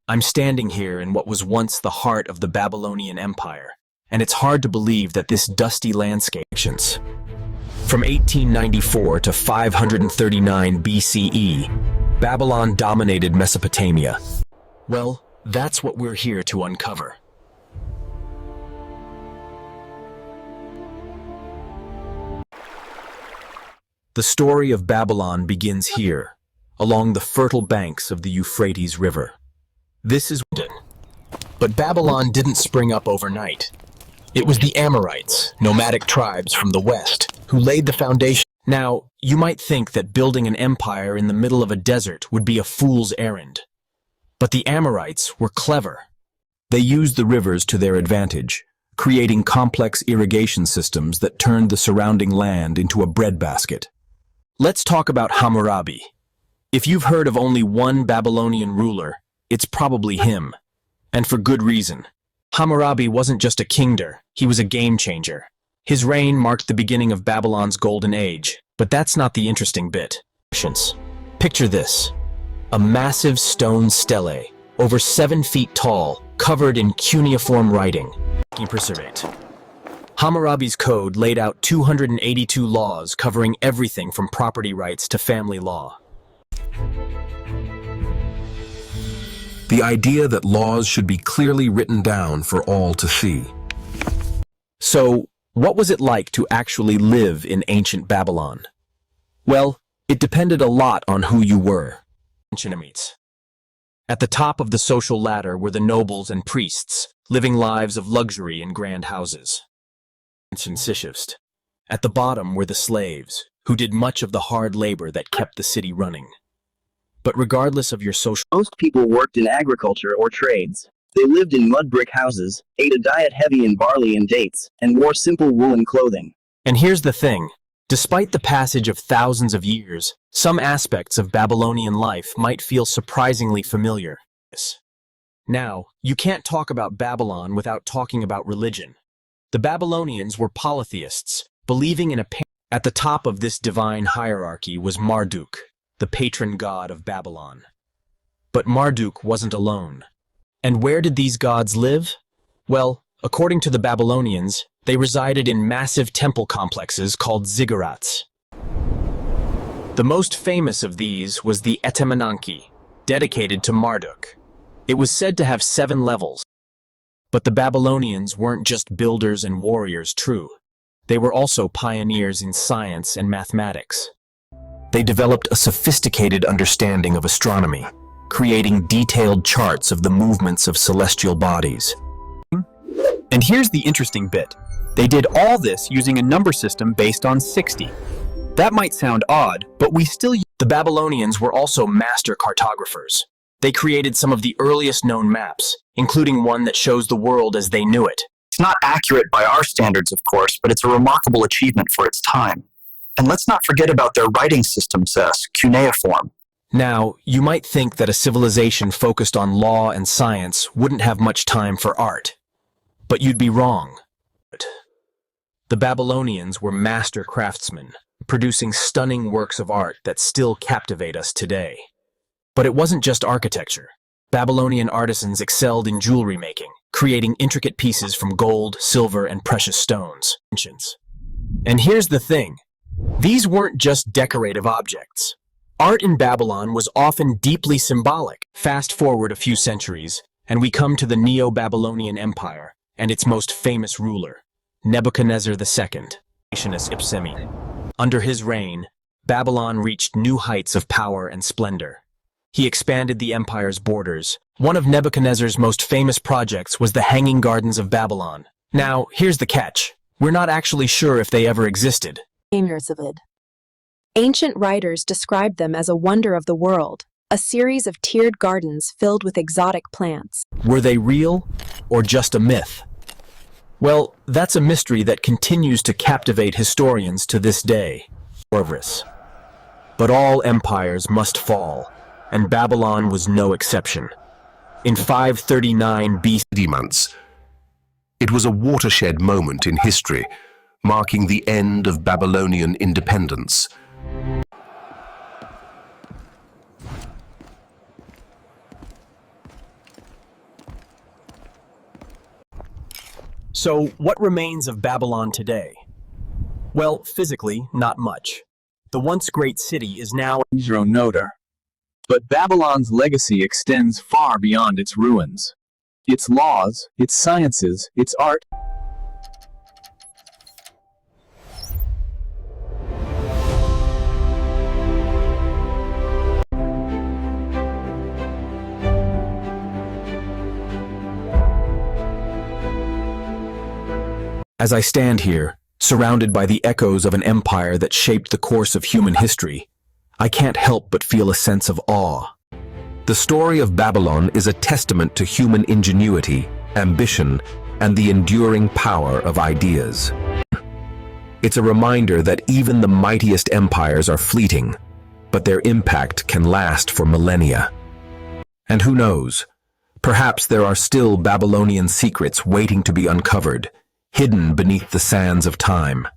I'm standing here in what was once the heart of the Babylonian Empire, and it's hard to believe that this dusty landscape. From 1894 to 539 BCE, Babylon dominated Mesopotamia. Well, that's what we're here to uncover. The story of Babylon begins here, along the fertile banks of the Euphrates River. This is But Babylon didn't spring up overnight. It was the Amorites, nomadic tribes from the west, who laid the foundation. Now, you might think that building an empire in the middle of a desert would be a fool's errand. But the Amorites were clever. They used the rivers to their advantage, creating complex irrigation systems that turned the surrounding land into a breadbasket. Let's talk about Hammurabi. If you've heard of only one Babylonian ruler, it's probably him. And for good reason. Hammurabi wasn't just a kingder, he was a game changer. His reign marked the beginning of Babylon's golden age, but that's not the interesting bit. Picture this. A massive stone stele, over 7 feet tall, covered in cuneiform writing. Hammurabi's code laid out 282 laws covering everything from property rights to family law. The idea that laws should be clearly written down for all to see. So, what was it like to actually live in ancient Babylon? Well, it depended a lot on who you were. At the top of the social ladder were the nobles and priests, living lives of luxury in grand houses. At the bottom were the slaves, who did much of the hard labor that kept the city running. But regardless of your social... Most people worked in agriculture or trades. They lived in mud brick houses, ate a diet heavy in barley and dates, and wore simple woolen clothing. And here's the thing. Despite the passage of thousands of years, some aspects of Babylonian life might feel surprisingly familiar. Now, you can't talk about Babylon without talking about religion. The Babylonians were polytheists, believing in a... At the top of this divine hierarchy was Marduk, the patron god of Babylon. But Marduk wasn't alone. And where did these gods live? Well, according to the Babylonians, they resided in massive temple complexes called ziggurats. The most famous of these was the Etemenanki, dedicated to Marduk. It was said to have 7 levels. But the Babylonians weren't just builders and warriors, true. They were also pioneers in science and mathematics. They developed a sophisticated understanding of astronomy, creating detailed charts of the movements of celestial bodies. And here's the interesting bit. They did all this using a number system based on 60. That might sound odd, but we still use... The Babylonians were also master cartographers. They created some of the earliest known maps, including one that shows the world as they knew it. It's not accurate by our standards, of course, but it's a remarkable achievement for its time. And let's not forget about their writing system, cuneiform. Now, you might think that a civilization focused on law and science wouldn't have much time for art. But you'd be wrong. The Babylonians were master craftsmen, producing stunning works of art that still captivate us today. But it wasn't just architecture. Babylonian artisans excelled in jewelry making, creating intricate pieces from gold, silver, and precious stones. And here's the thing. These weren't just decorative objects. Art in Babylon was often deeply symbolic. Fast forward a few centuries, and we come to the Neo-Babylonian Empire and its most famous ruler, Nebuchadnezzar II. Under his reign, Babylon reached new heights of power and splendor. He expanded the empire's borders. One of Nebuchadnezzar's most famous projects was the Hanging Gardens of Babylon. Now, here's the catch. We're not actually sure if they ever existed. Ancient writers described them as a wonder of the world, a series of tiered gardens filled with exotic plants. Were they real, or just a myth? Well, that's a mystery that continues to captivate historians to this day. But all empires must fall, and Babylon was no exception. In 539 BC months. It was a watershed moment in history, marking the end of Babylonian independence. So, what remains of Babylon today? Well, physically, not much. The once great city is now Noder. But Babylon's legacy extends far beyond its ruins. Its laws, its sciences, its art. As I stand here, surrounded by the echoes of an empire that shaped the course of human history, I can't help but feel a sense of awe. The story of Babylon is a testament to human ingenuity, ambition, and the enduring power of ideas. It's a reminder that even the mightiest empires are fleeting, but their impact can last for millennia. And who knows, perhaps there are still Babylonian secrets waiting to be uncovered, hidden beneath the sands of time.